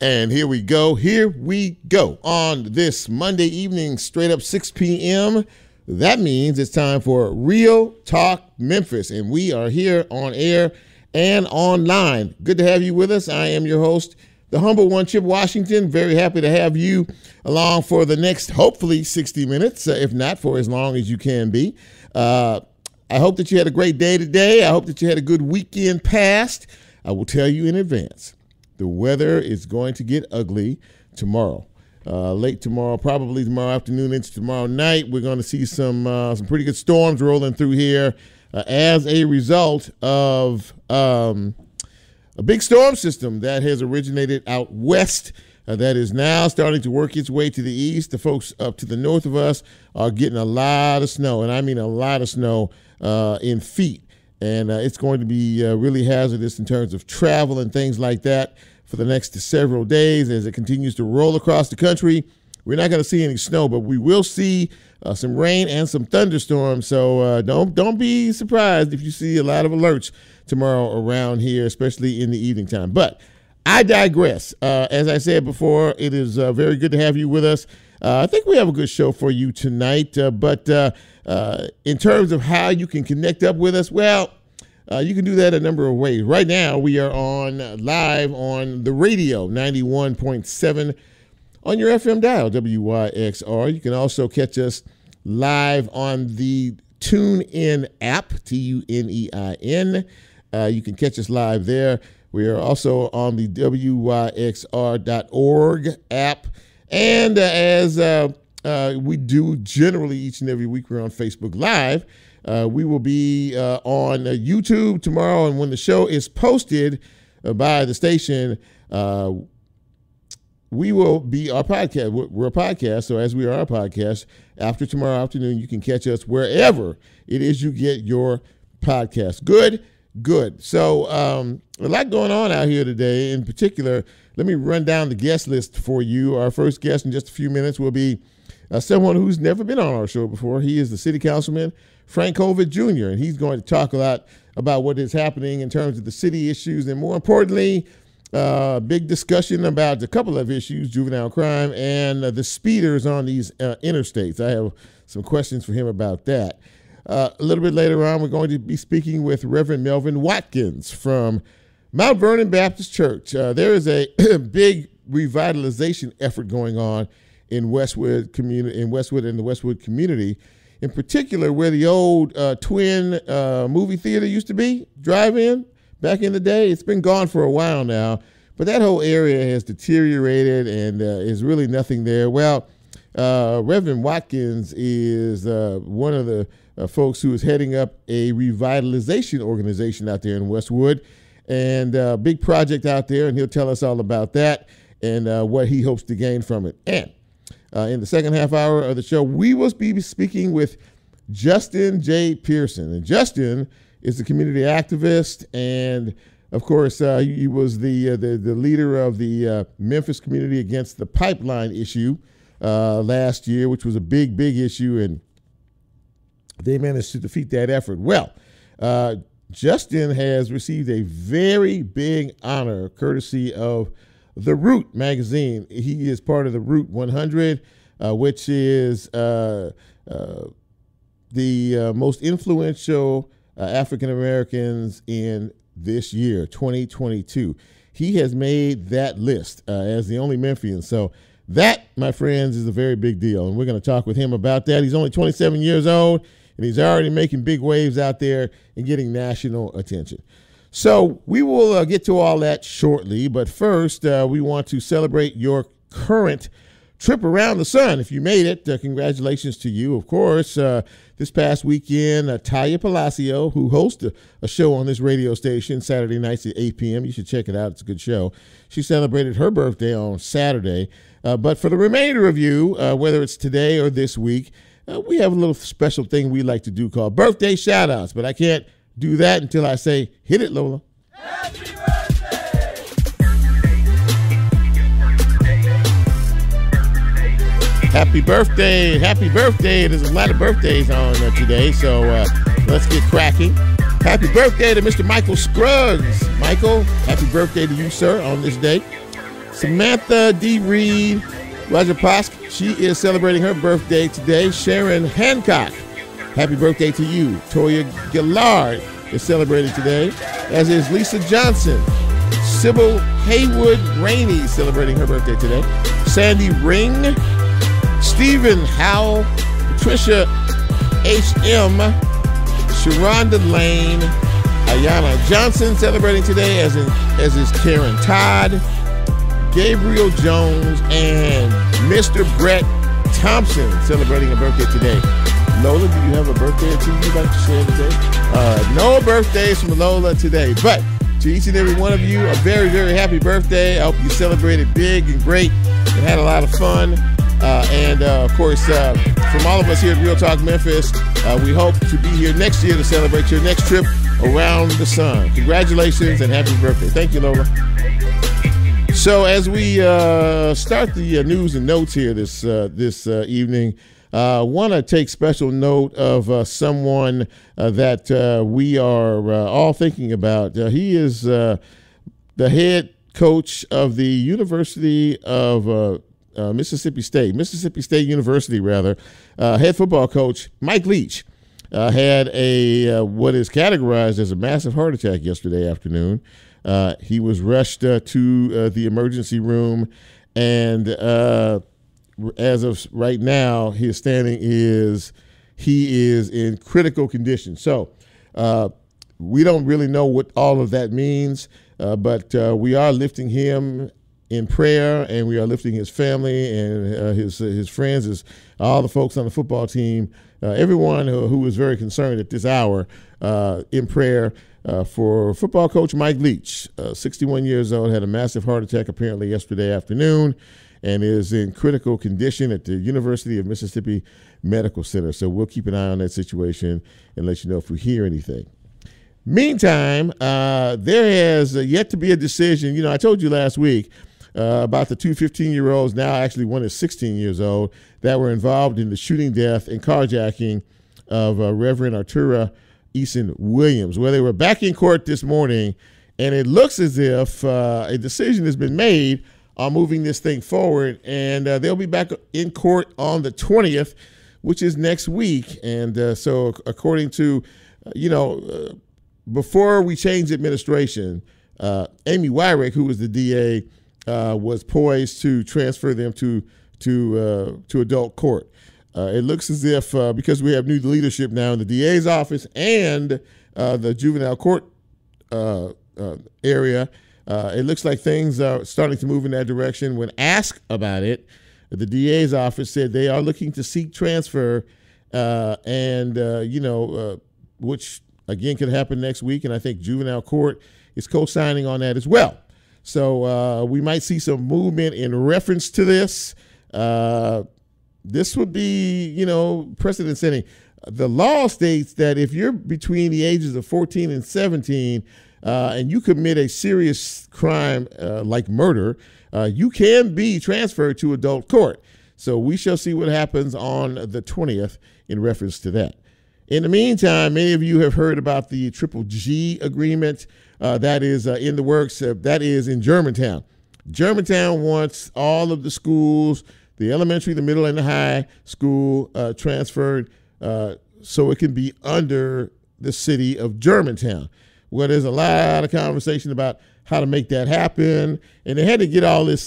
And here we go. On this Monday evening, straight up 6 p.m., that means it's time for Real Talk Memphis. And we are here on air and online. Good to have you with us. I am your host, the humble one, Chip Washington. Very happy to have you along for the next, hopefully, 60 minutes, if not for as long as you can be. I hope that you had a great day today. I hope that you had a good weekend past. I will tell you in advance, the weather is going to get ugly tomorrow. Late tomorrow, probably tomorrow afternoon into tomorrow night. We're going to see some pretty good storms rolling through here as a result of a big storm system that has originated out west that is now starting to work its way to the east. The folks up to the north of us are getting a lot of snow, and I mean a lot of snow in feet. And it's going to be really hazardous in terms of travel and things like that for the next several days as it continues to roll across the country. We're not going to see any snow, but we will see some rain and some thunderstorms. So don't be surprised if you see a lot of alerts tomorrow around here, especially in the evening time. But I digress. As I said before, it is very good to have you with us. I think we have a good show for you tonight. But in terms of how you can connect up with us, well, you can do that a number of ways. Right now, we are live on the radio, 91.7 on your FM dial, WYXR. You can also catch us live on the TuneIn app, TuneIn. You can catch us live there. We are also on the WYXR.org app. And as we do generally each and every week, we're on Facebook Live. We will be on YouTube tomorrow, and when the show is posted by the station, we will be our podcast. We're a podcast, so as we are our podcast, after tomorrow afternoon, you can catch us wherever it is you get your podcast. Good. So a lot going on out here today. In particular, let me run down the guest list for you. Our first guest in just a few minutes will be someone who's never been on our show before. He is the city councilman, Frank Colvett Jr., and he's going to talk a lot about what is happening in terms of the city issues, and more importantly, big discussion about a couple of issues, juvenile crime and the speeders on these interstates. I have some questions for him about that. A little bit later on, we're going to be speaking with Reverend Melvin Watkins from Mount Vernon Baptist Church. There is a big revitalization effort going on in Westwood and the Westwood community, in particular where the old Twin movie theater used to be, drive-in, back in the day. It's been gone for a while now, but that whole area has deteriorated and is really nothing there. Well, Reverend Watkins is one of the folks who is heading up a revitalization organization out there in Westwood, and a big project out there, and he'll tell us all about that and what he hopes to gain from it. And in the second half hour of the show, we will be speaking with Justin J.Pearson. And Justin is a community activist, and of course, he was the leader of the Memphis community against the pipeline issue last year, which was a big issue, and they managed to defeat that effort. Well, Justin has received a very big honor courtesy of The Root magazine. He is part of the Root 100, which is the most influential African Americans in this year, 2022. He has made that list as the only Memphian. So that, my friends, is a very big deal, and we're going to talk with him about that. He's only 27 years old, and he's already making big waves out there and getting national attention. So we will get to all that shortly, but first we want to celebrate your current trip around the sun. If you made it, congratulations to you. Of course, this past weekend, Taya Palacio, who hosts a show on this radio station Saturday nights at 8 p.m. You should check it out. It's a good show. She celebrated her birthday on Saturday. But for the remainder of you, whether it's today or this week, we have a little special thing we like to do called birthday shout-outs. But I can't do that until I say, hit it, Lola. Happy birthday! Happy birthday. Happy birthday. There's a lot of birthdays on today, so let's get cracking. Happy birthday to Mr. Michael Scruggs. Michael, happy birthday to you, sir, on this day. Samantha D. Reed Rajapask, she is celebrating her birthday today. Sharon Hancock, happy birthday to you. Toya Gillard is celebrating today, as is Lisa Johnson. Sybil Haywood Rainey celebrating her birthday today. Sandy Ring, Stephen Howell, Patricia H.M., Sharonda Lane, Ayana Johnson celebrating today, as is Karen Todd, Gabriel Jones, and Mr. Brett Thompson celebrating a birthday today. Lola, do you have a birthday or two you'd like to share today? No birthdays from Lola today, but to each and every one of you, a very, very happy birthday. I hope you celebrated big and great and had a lot of fun. Of course, from all of us here at Real Talk Memphis, we hope to be here next year to celebrate your next trip around the sun. Congratulations and happy birthday. Thank you, Lola. So as we start the news and notes here this evening, I want to take special note of someone that we are all thinking about. He is the head coach of the University of Mississippi State University, head football coach Mike Leach had what is categorized as a massive heart attack yesterday afternoon. He was rushed to the emergency room, and as of right now, his standing is he is in critical condition. So we don't really know what all of that means, but we are lifting him in prayer, and we are lifting his family and his friends, as all the folks on the football team, everyone who is very concerned at this hour, in prayer for football coach Mike Leach, 61 years old, had a massive heart attack apparently yesterday afternoon, and is in critical condition at the University of Mississippi Medical Center. So we'll keep an eye on that situation and let you know if we hear anything. Meantime, there has yet to be a decision. You know, I told you last week about the two 15-year-olds, now actually one is 16 years old, that were involved in the shooting death and carjacking of Reverend Artura Eason Williams. Well, they were back in court this morning, and it looks as if a decision has been made on moving this thing forward, and they'll be back in court on the 20th, which is next week. And so according to, before we changed administration, Amy Wyrick, who was the DA, was poised to transfer them to adult court. It looks as if, because we have new leadership now in the DA's office and the juvenile court area, it looks like things are starting to move in that direction. When asked about it, the DA's office said they are looking to seek transfer, which again could happen next week. And I think juvenile court is co-signing on that as well. So we might see some movement in reference to this. This would be, precedent setting. The law states that if you're between the ages of 14 and 17 and you commit a serious crime like murder, you can be transferred to adult court. So we shall see what happens on the 20th in reference to that. In the meantime, many of you have heard about the Triple G agreement that is in the works. That is in Germantown. Germantown wants all of the schools, the elementary, the middle, and the high school transferred so it can be under the city of Germantown. Well, there's a lot of conversation about how to make that happen, and they had to get all this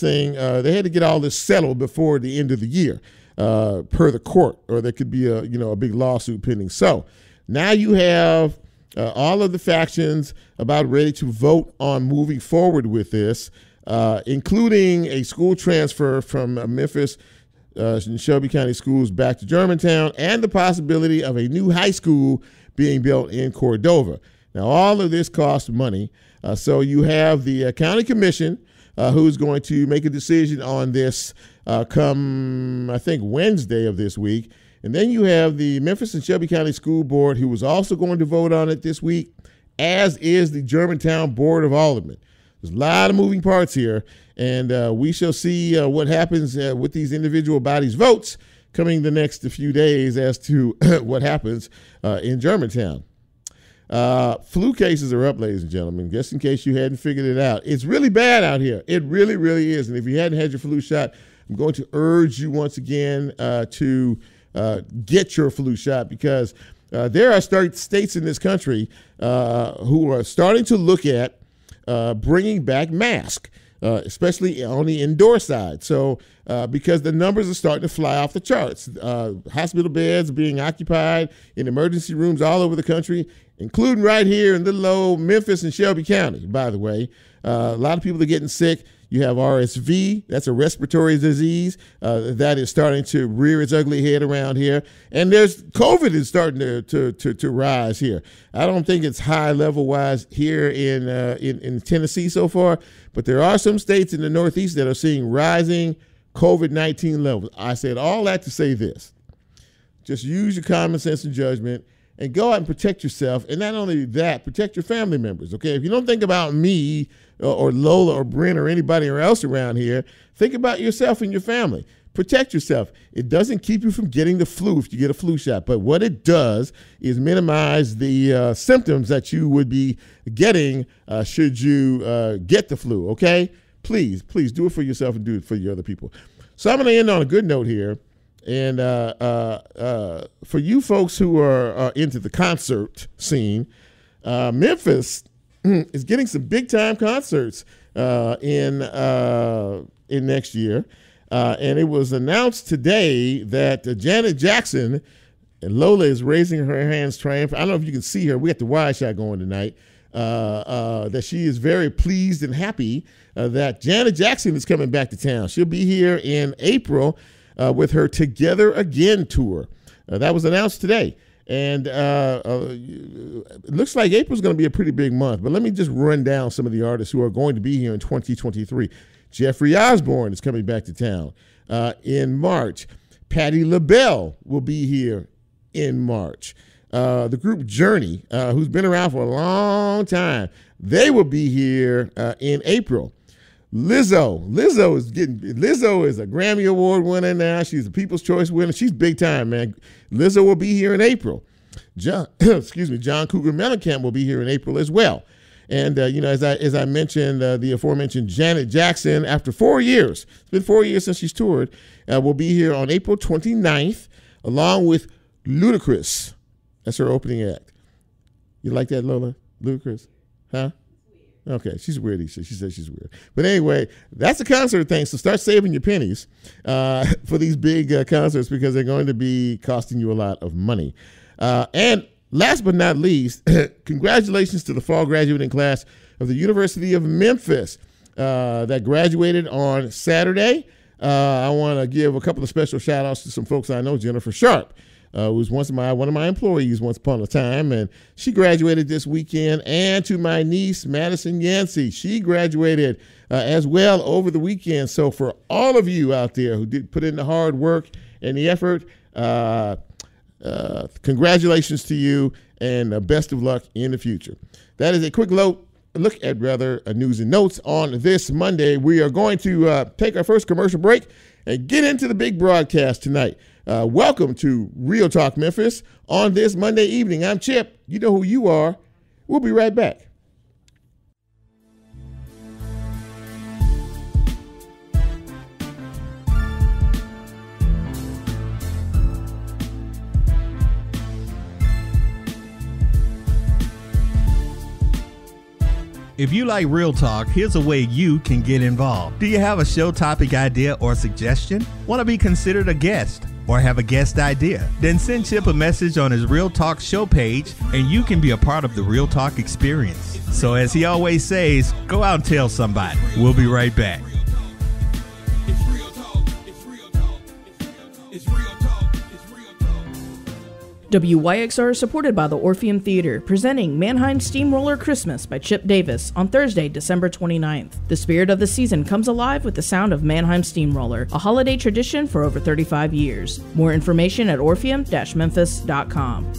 settled before the end of the year, per the court, or there could be a big lawsuit pending. So now you have all of the factions about ready to vote on moving forward with this, including a school transfer from Memphis and Shelby County schools back to Germantown, and the possibility of a new high school being built in Cordova. Now, all of this costs money. So you have the county commission who's going to make a decision on this come, I think, Wednesday of this week. And then you have the Memphis and Shelby County School Board, who is also going to vote on it this week, as is the Germantown Board of Aldermen. There's a lot of moving parts here, and we shall see what happens with these individual bodies' votes coming the next few days as to what happens in Germantown. Flu cases are up, ladies and gentlemen, just in case you hadn't figured it out. It's really bad out here. It really, really is. And if you hadn't had your flu shot, I'm going to urge you once again to get your flu shot, because there are states in this country who are starting to look at bringing back masks, especially on the indoor side. So because the numbers are starting to fly off the charts. Hospital beds being occupied in emergency rooms all over the country, including right here in little old Memphis and Shelby County, by the way. A lot of people are getting sick. You have RSV, that's a respiratory disease that is starting to rear its ugly head around here. And there's COVID is starting to rise here. I don't think it's high level wise here in Tennessee so far, but there are some states in the Northeast that are seeing rising COVID-19 levels. I said all that to say this. Just use your common sense and judgment and go out and protect yourself. And not only that, protect your family members, okay? If you don't think about me or Lola or Brent or anybody else around here, think about yourself and your family. Protect yourself. It doesn't keep you from getting the flu if you get a flu shot, but what it does is minimize the symptoms that you would be getting should you get the flu, okay? Please do it for yourself and do it for your other people. So I'm going to end on a good note here. And for you folks who are into the concert scene, Memphis is getting some big time concerts in next year. And it was announced today that Janet Jackson, and Lola is raising her hands triumphant. I don't know if you can see her. We got the wide shot going tonight. That she is very pleased and happy that Janet Jackson is coming back to town. She'll be here in April with her Together Again tour. That was announced today. And it looks like April's going to be a pretty big month. But let me just run down some of the artists who are going to be here in 2023. Jeffrey Osborne is coming back to town in March. Patti LaBelle will be here in March. The group Journey, who's been around for a long time, they will be here in April. Lizzo is a Grammy Award winner now. She's a People's Choice winner. She's big time, man. Lizzo will be here in April. John Cougar Mellencamp will be here in April as well. And as I mentioned, the aforementioned Janet Jackson, after 4 years, it's been 4 years since she's toured, will be here on April 29th, along with Ludacris. That's her opening act. You like that, Lola? Ludacris? Huh? Okay, she's weird. She says she's weird. But anyway, that's a concert thing. So start saving your pennies for these big concerts, because they're going to be costing you a lot of money. And last but not least, congratulations to the fall graduating class of the University of Memphis that graduated on Saturday. I want to give a couple of special shout outs to some folks I know. Jennifer Sharp, who was one of my employees once upon a time, and she graduated this weekend. And to my niece, Madison Yancey, she graduated as well over the weekend. So for all of you out there who did put in the hard work and the effort, congratulations to you, and best of luck in the future. That is a quick look at news and notes on this Monday. We are going to take our first commercial break and get into the big broadcast tonight. Welcome to Real Talk Memphis on this Monday evening. I'm Chip. You know who you are. We'll be right back. If you like Real Talk, here's a way you can get involved. Do you have a show topic idea or suggestion? Want to be considered a guest or have a guest idea? Then send Chip a message on his Real Talk show page and you can be a part of the Real Talk experience. So as he always says, go out and tell somebody. We'll be right back. WYXR is supported by the Orpheum Theater, presenting Mannheim Steamroller Christmas by Chip Davis on Thursday, December 29th. The spirit of the season comes alive with the sound of Mannheim Steamroller, a holiday tradition for over 35 years. More information at orpheum-memphis.com.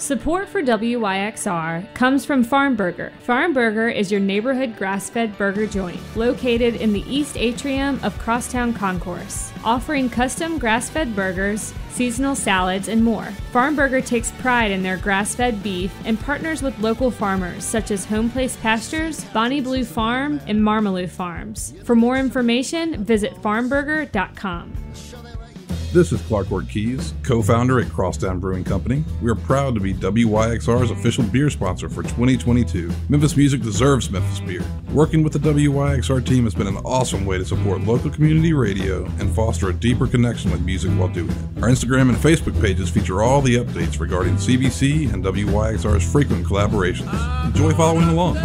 Support for WYXR comes from Farm Burger. Farm Burger is your neighborhood grass-fed burger joint located in the East Atrium of Crosstown Concourse, offering custom grass-fed burgers, seasonal salads, and more. Farm Burger takes pride in their grass-fed beef and partners with local farmers such as Home Place Pastures, Bonnie Blue Farm, and Marmalou Farms. For more information, visit farmburger.com. This is Clark Ortiz, co-founder at Crosstown Brewing Company. We are proud to be WYXR's official beer sponsor for 2022. Memphis music deserves Memphis beer. Working with the WYXR team has been an awesome way to support local community radio and foster a deeper connection with music while doing it. Our Instagram and Facebook pages feature all the updates regarding CBC and WYXR's frequent collaborations. Enjoy following along.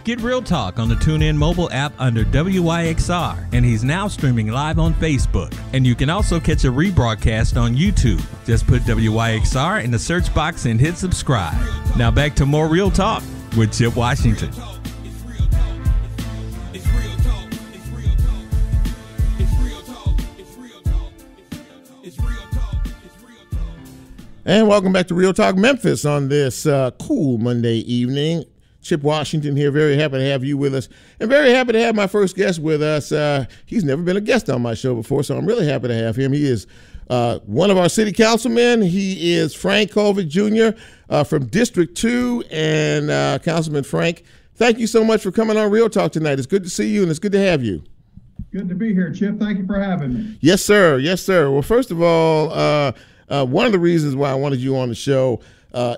Get Real Talk on the TuneIn mobile app under WYXR, and he's now streaming live on Facebook. And you can also catch a rebroadcast on YouTube. Just put WYXR in the search box and hit subscribe. Now back to more Real Talk with Chip Washington. And welcome back to Real Talk Memphis on this cool Monday evening. Chip Washington here. Very happy to have you with us, and very happy to have my first guest with us. He's never been a guest on my show before, so I'm really happy to have him. He is one of our city councilmen. He is Frank Colvett Jr. From District 2. And Councilman Frank, thank you so much for coming on Real Talk tonight. It's good to see you, and it's good to have you. Good to be here, Chip. Thank you for having me. Yes, sir. Yes, sir. Well, first of all, one of the reasons why I wanted you on the show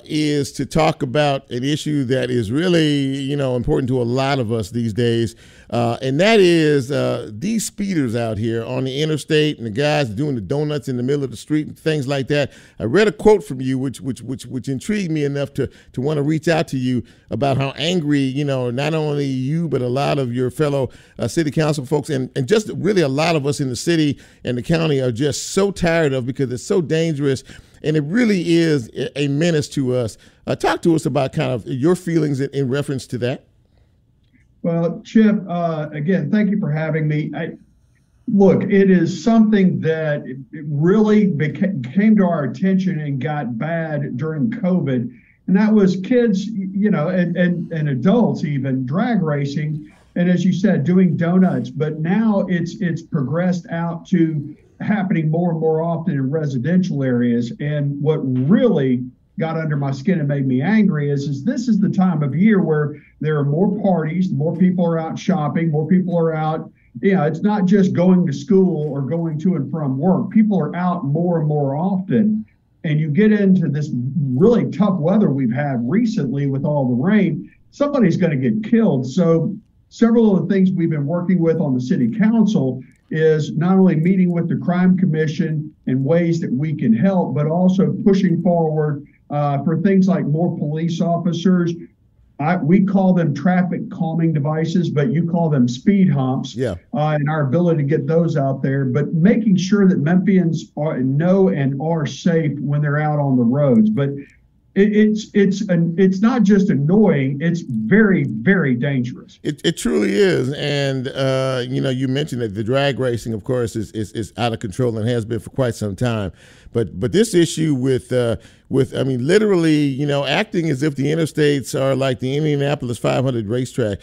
is to talk about an issue that is really, important to a lot of us these days, and that is these speeders out here on the interstate and the guys doing the donuts in the middle of the street and things like that. I read a quote from you which intrigued me enough to want to reach out to you about how angry, not only you but a lot of your fellow city council folks and just really a lot of us in the city and the county are just so tired of, because it's so dangerous. And it really is a menace to us. Talk to us about kind of your feelings in reference to that. Well, Chip, again, thank you for having me. Look, it is something that it really came to our attention and got bad during COVID. And that was kids, and adults even, drag racing. And as you said, doing donuts. But now it's progressed out to happening more and more often in residential areas. And what really got under my skin and made me angry is this is the time of year where there are more parties, more people are out shopping, more people are out. It's not just going to school or going to and from work. People are out more and more often. And you get into this really tough weather we've had recently with all the rain, somebody's going to get killed. So several of the things we've been working with on the city council is not only meeting with the crime commission in ways that we can help, but also pushing forward for things like more police officers. We call them traffic calming devices, but you call them speed humps. Yeah. And our ability to get those out there, but making sure that Memphians know and are safe when they're out on the roads. But it's not just annoying, it's very, very dangerous. It truly is. And you mentioned that the drag racing, of course, is out of control and has been for quite some time. But this issue with literally, acting as if the interstates are like the Indianapolis 500 racetrack.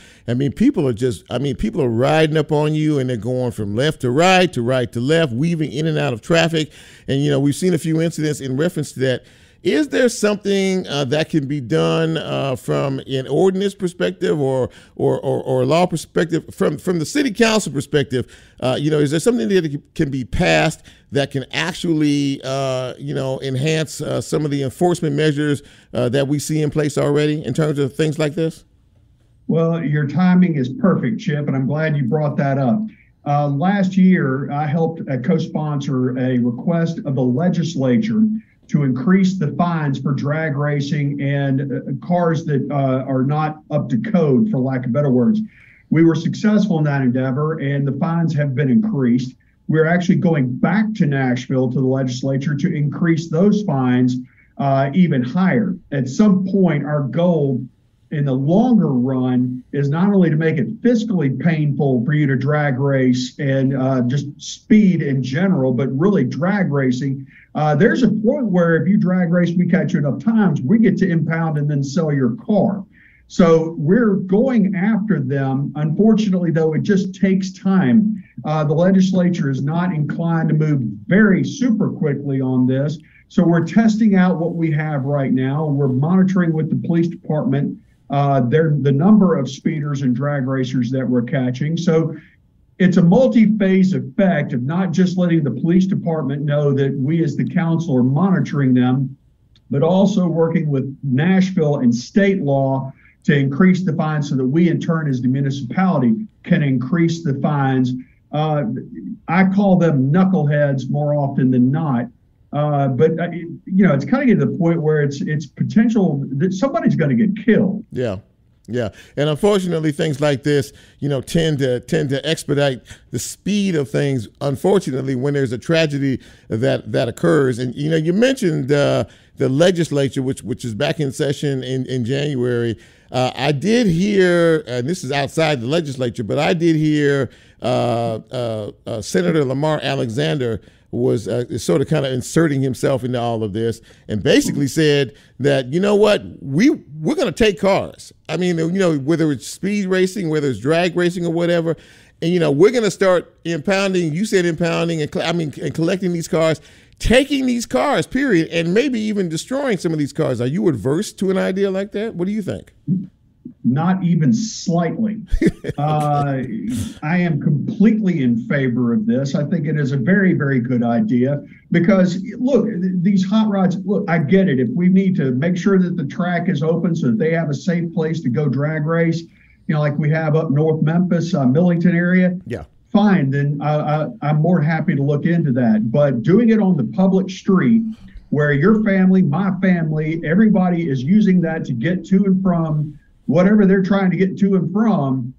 People are riding up on you and they're going from left to right to left, weaving in and out of traffic. And, we've seen a few incidents in reference to that. Is there something that can be done from an ordinance perspective or law perspective, from the city council perspective? Is there something that can be passed that can actually, enhance some of the enforcement measures that we see in place already in terms of things like this? Well, your timing is perfect, Chip, and I'm glad you brought that up. Last year, I helped co-sponsor a request of the legislature to increase the fines for drag racing and cars that are not up to code, for lack of better words. We were successful in that endeavor, and the fines have been increased. we're actually going back to Nashville, to the legislature, to increase those fines even higher. At some point, our goal in the longer run is not only to make it fiscally painful for you to drag race and just speed in general, but really drag racing. There's a point where if you drag race, we catch you enough times, we get to impound and then sell your car. So we're going after them. Unfortunately, though, it just takes time. The legislature is not inclined to move very super quickly on this. So we're testing out what we have right now. We're monitoring with the police department the number of speeders and drag racers that we're catching. So it's a multi-phase effect of not just letting the police department know that we as the council are monitoring them, but also working with Nashville and state law to increase the fines so that we in turn as the municipality can increase the fines. I call them knuckleheads more often than not. But it's kind of getting to the point where it's potential that somebody's going to get killed. Yeah. And unfortunately, things like this, tend to expedite the speed of things, unfortunately, when there's a tragedy that occurs. And, you mentioned the legislature, which is back in session in January. I did hear, and this is outside the legislature, but I did hear Senator Lamar Alexander was sort of kind of inserting himself into all of this and basically said that, you know what, we're going to take cars. I mean, whether it's speed racing, whether it's drag racing or whatever, and, we're going to start impounding, you said impounding, and collecting these cars, taking these cars, period, and maybe even destroying some of these cars. Are you adverse to an idea like that? What do you think? Not even slightly. I am completely in favor of this. I think it is a very, very good idea because, look, these hot rods, look, I get it. If we need to make sure that the track is open so that they have a safe place to go drag race, like we have up North Memphis, Millington area. Yeah. Fine, then I'm more happy to look into that. But doing it on the public street where your family, my family, everybody is using that to get to and from whatever they're trying to get to and from,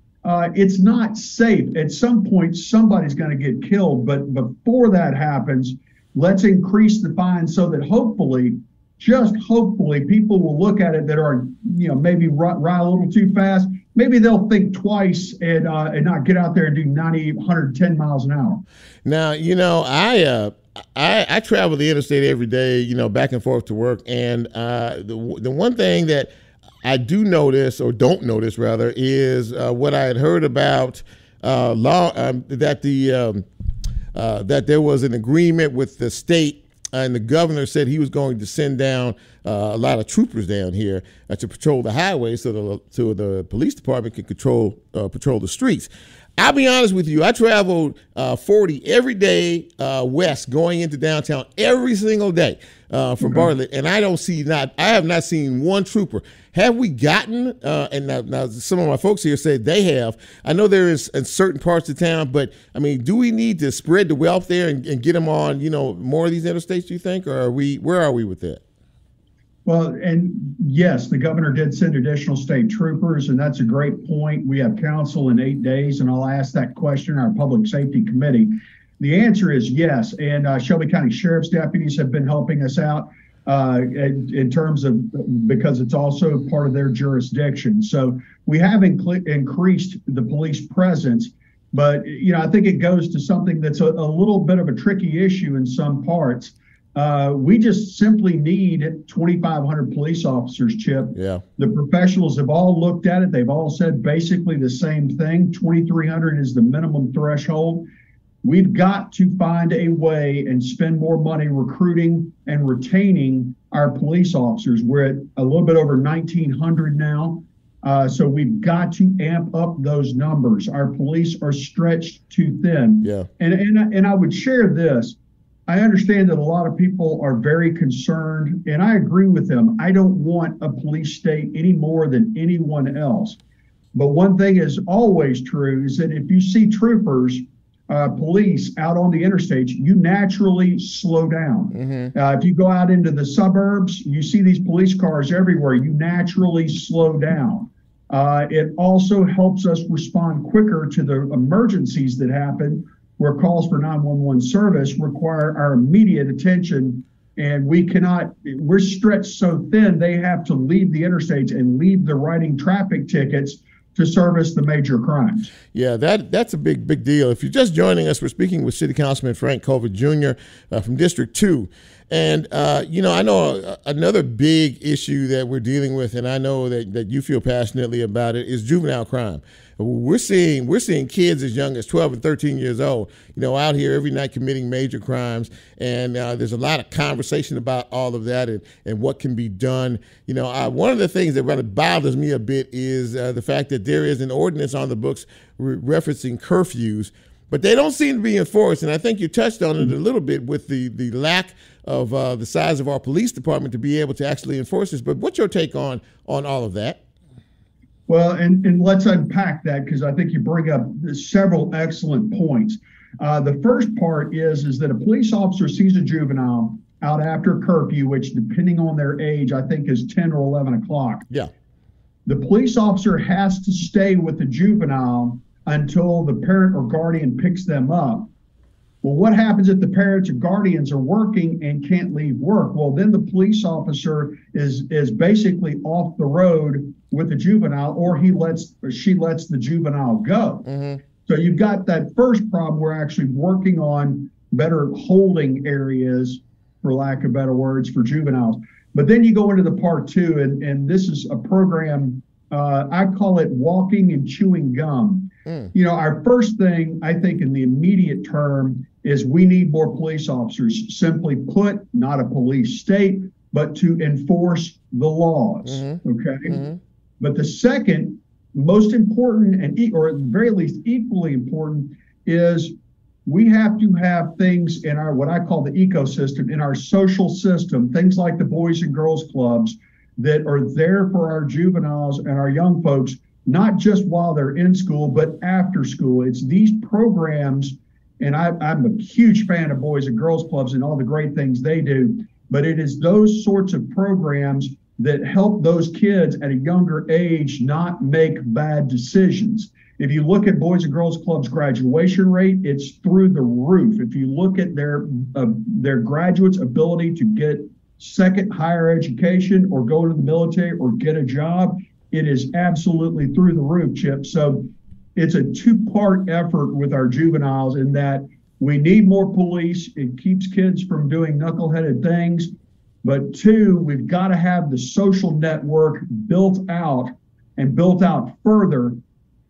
it's not safe. At some point, somebody's going to get killed. But before that happens, let's increase the fine so that hopefully, just hopefully, people will look at it that are, maybe ride a little too fast. Maybe they'll think twice and not get out there and do 90, 110 miles an hour. Now, I travel the interstate every day, back and forth to work. And the one thing that I do notice, or don't notice rather, is what I had heard about that there was an agreement with the state, and the governor said he was going to send down a lot of troopers down here to patrol the highways so the police department can patrol the streets. I'll be honest with you. I traveled 40 every day west going into downtown every single day from Bartlett, and I have not seen one trooper. Have we gotten, and now some of my folks here say they have. I know there is in certain parts of town, but I mean, do we need to spread the wealth there and get them on, more of these interstates, do you think, or where are we with that? Well, and yes, the governor did send additional state troopers, and that's a great point. We have council in 8 days, and I'll ask that question in our public safety committee. The answer is yes, and Shelby County Sheriff's deputies have been helping us out in terms of, because it's also part of their jurisdiction. So we have increased the police presence, but I think it goes to something that's a little bit of a tricky issue in some parts. We just simply need 2,500 police officers, Chip. Yeah. The professionals have all looked at it. They've all said basically the same thing. 2,300 is the minimum threshold. We've got to find a way and spend more money recruiting and retaining our police officers. We're at a little bit over 1,900 now. So we've got to amp up those numbers. Our police are stretched too thin. Yeah. And I would share this. I understand that a lot of people are very concerned, and I agree with them. I don't want a police state any more than anyone else. But one thing is always true is that if you see troopers, police out on the interstates, you naturally slow down. Mm-hmm. If you go out into the suburbs, you see these police cars everywhere, you naturally slow down. It also helps us respond quicker to the emergencies that happen where calls for 911 service require our immediate attention. And we're stretched so thin, they have to leave the interstates and leave the writing traffic tickets to service the major crimes. Yeah, that's a big deal. If you're just joining us, we're speaking with City Councilman Frank Colvett Jr. From District 2. And, I know another big issue that we're dealing with, and I know that you feel passionately about it, is juvenile crime. We're seeing kids as young as 12 and 13 years old, out here every night committing major crimes. And there's a lot of conversation about all of that and what can be done. One of the things that really bothers me a bit is the fact that there is an ordinance on the books referencing curfews, but they don't seem to be enforced. And I think you touched on it a little bit with the lack of the size of our police department to be able to actually enforce this. But what's your take on all of that? Well, and let's unpack that, because I think you bring up several excellent points. The first part is that a police officer sees a juvenile out after curfew, which depending on their age, I think is 10 or 11 o'clock. Yeah. The police officer has to stay with the juvenile until the parent or guardian picks them up. Well, what happens if the parents or guardians are working and can't leave work? Well, then the police officer is basically off the road with the juvenile, or she lets the juvenile go. Mm-hmm. So you've got that first problem. We're actually working on better holding areas, for lack of better words, for juveniles. But then you go into the part two, and this is a program, I call it walking and chewing gum. Our first thing, I think, in the immediate term is we need more police officers. Simply put, not a police state, but to enforce the laws. Mm-hmm. Okay. Mm-hmm. But the second most important, or at the very least equally important, is we have to have things in our, what I call the ecosystem, in our social system, things like the Boys and Girls Clubs that are there for our juveniles and our young folks, not just while they're in school, but after school. It's these programs, and I'm a huge fan of Boys and Girls Clubs and all the great things they do, but it is those sorts of programs that help those kids at a younger age not make bad decisions. If you look at Boys and Girls Club's graduation rate, it's through the roof. If you look at their graduates' ability to get second higher education or go to the military or get a job, it is absolutely through the roof, Chip. So it's a two-part effort with our juveniles in that we need more police. It keeps kids from doing knuckleheaded things. But two, we've got to have the social network built out and built out further,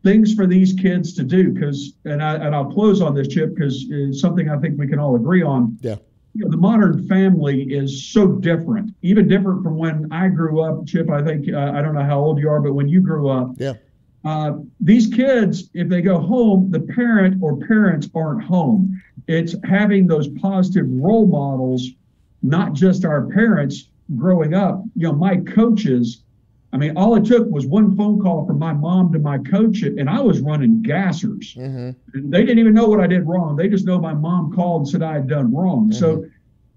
things for these kids to do. Because, and I'll close on this, Chip, because it's something I think we can all agree on. Yeah. The modern family is so different, even different from when I grew up, Chip. I think, I don't know how old you are, but when you grew up, yeah. These kids, if they go home, the parent or parents aren't home. It's having those positive role models, not just our parents growing up. My coaches, all it took was one phone call from my mom to my coach, and I was running gassers. Mm-hmm. They didn't even know what I did wrong. They just know my mom called and said I had done wrong. Mm-hmm. So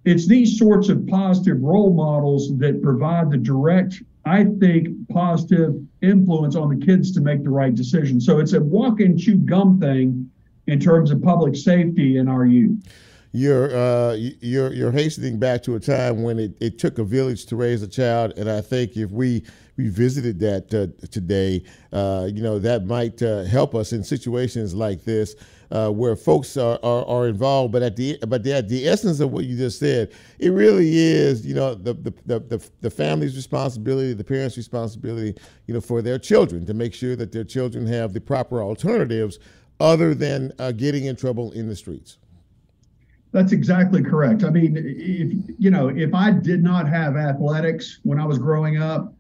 it's these sorts of positive role models that provide the direct, I think, positive influence on the kids to make the right decision. So it's a walk and chew gum thing in terms of public safety in our youth. You're hastening back to a time when it took a village to raise a child, and I think if we revisited that today, that might help us in situations like this where folks are involved. But at the essence of what you just said, it really is the family's responsibility, the parents' responsibility, for their children to make sure that their children have the proper alternatives other than getting in trouble in the streets. That's exactly correct. If I did not have athletics when I was growing up,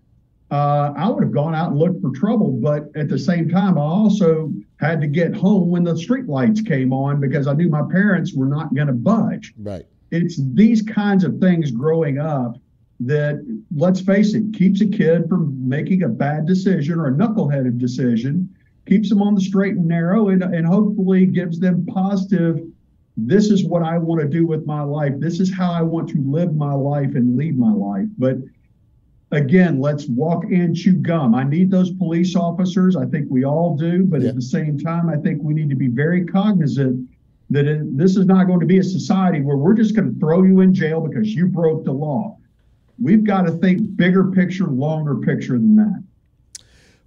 I would have gone out and looked for trouble. But at the same time, I also had to get home when the street lights came on because I knew my parents were not going to budge. Right. It's these kinds of things growing up that, let's face it, keeps a kid from making a bad decision or a knuckleheaded decision, keeps them on the straight and narrow, and hopefully gives them positive, this is what I want to do with my life. This is how I want to live my life and lead my life. But again, let's walk and chew gum. I need those police officers. I think we all do. But at the same time, I think we need to be very cognizant this is not going to be a society where we're just going to throw you in jail because you broke the law. We've got to think bigger picture, longer picture than that.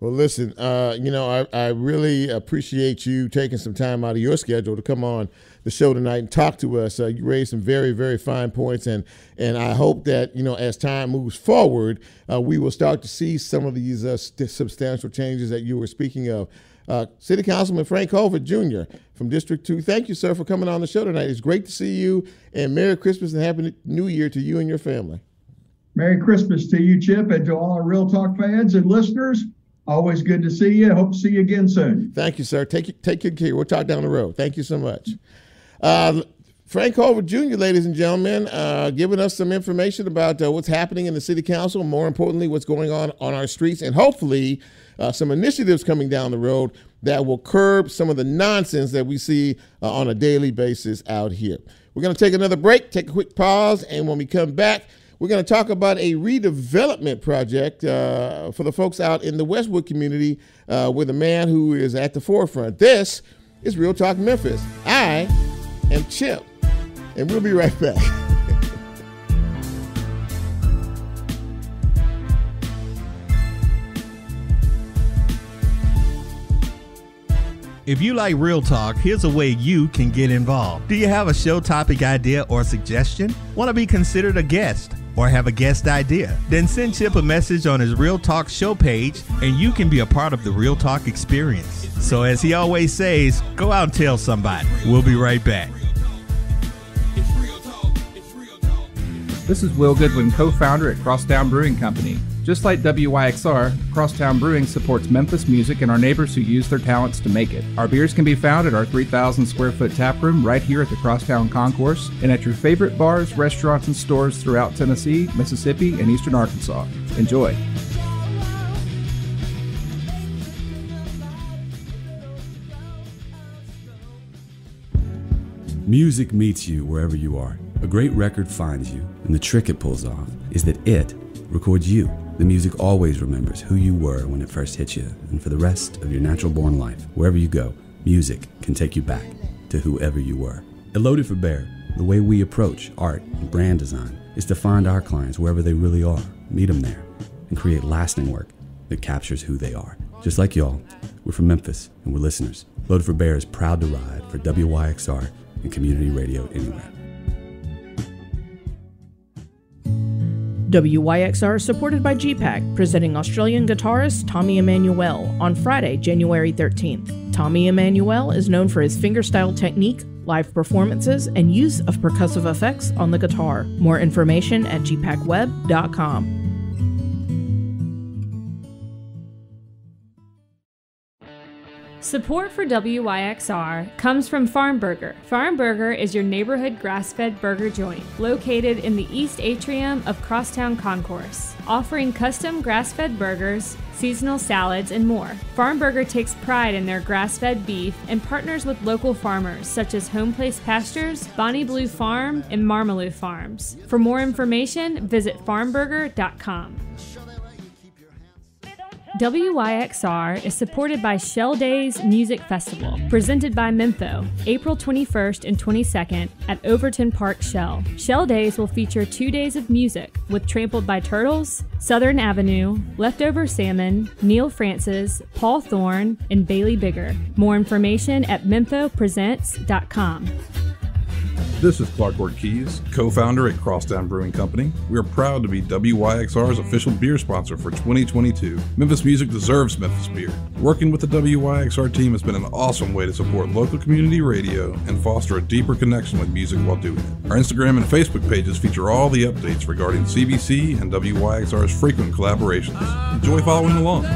Well, listen, I really appreciate you taking some time out of your schedule to come on the show tonight and talk to us. You raised some very, very fine points, and I hope that, as time moves forward, we will start to see some of these substantial changes that you were speaking of. City Councilman Frank Colvett Jr. from District 2, thank you, sir, for coming on the show tonight. It's great to see you, and Merry Christmas and Happy New Year to you and your family. Merry Christmas to you, Chip, and to all our Real Talk fans and listeners. Always good to see you. Hope to see you again soon. Thank you, sir. Take good care. We'll talk down the road. Thank you so much. Frank Colvett Jr., ladies and gentlemen, giving us some information about what's happening in the City Council, more importantly, what's going on our streets, and hopefully some initiatives coming down the road that will curb some of the nonsense that we see on a daily basis out here. We're going to take another break, take a quick pause, and when we come back, we're going to talk about a redevelopment project for the folks out in the Westwood community with a man who is at the forefront. This is Real Talk Memphis. I am Chip, and we'll be right back. If you like Real Talk, here's a way you can get involved. Do you have a show topic idea or suggestion? Want to be considered a guest or have a guest idea? Then send Chip a message on his Real Talk show page and you can be a part of the Real Talk experience. So as he always says, go out and tell somebody. We'll be right back. This is Will Goodwin, co-founder at Crosstown Brewing Company. Just like WYXR, Crosstown Brewing supports Memphis music and our neighbors who use their talents to make it. Our beers can be found at our 3,000 square foot tap room right here at the Crosstown Concourse and at your favorite bars, restaurants, and stores throughout Tennessee, Mississippi, and eastern Arkansas. Enjoy. Music meets you wherever you are. A great record finds you, and the trick it pulls off is that it records you. The music always remembers who you were when it first hit you, and for the rest of your natural-born life, wherever you go, music can take you back to whoever you were. At Loaded for Bear, the way we approach art and brand design is to find our clients wherever they really are, meet them there, and create lasting work that captures who they are. Just like y'all, we're from Memphis, and we're listeners. Loaded for Bear is proud to ride for WYXR and community radio anywhere. WYXR is supported by GPAC, presenting Australian guitarist Tommy Emmanuel on Friday, January 13th. Tommy Emmanuel is known for his fingerstyle technique, live performances, and use of percussive effects on the guitar. More information at gpacweb.com. Support for WYXR comes from Farm Burger. Farm Burger is your neighborhood grass-fed burger joint located in the East Atrium of Crosstown Concourse, offering custom grass-fed burgers, seasonal salads, and more. Farm Burger takes pride in their grass-fed beef and partners with local farmers such as Home Place Pastures, Bonnie Blue Farm, and Marmaloo Farms. For more information, visit farmburger.com. WYXR is supported by Shell Days Music Festival, presented by Mentho, April 21st and 22nd at Overton Park Shell. Shell Days will feature 2 days of music with Trampled by Turtles, Southern Avenue, Leftover Salmon, Neil Francis, Paul Thorne, and Bailey Bigger. More information at menthopresents.com. This is Clark Keys, co-founder at Crosstown Brewing Company. We are proud to be WYXR's official beer sponsor for 2022. Memphis music deserves Memphis beer. Working with the WYXR team has been an awesome way to support local community radio and foster a deeper connection with music while doing it. Our Instagram and Facebook pages feature all the updates regarding CBC and WYXR's frequent collaborations. Enjoy following along.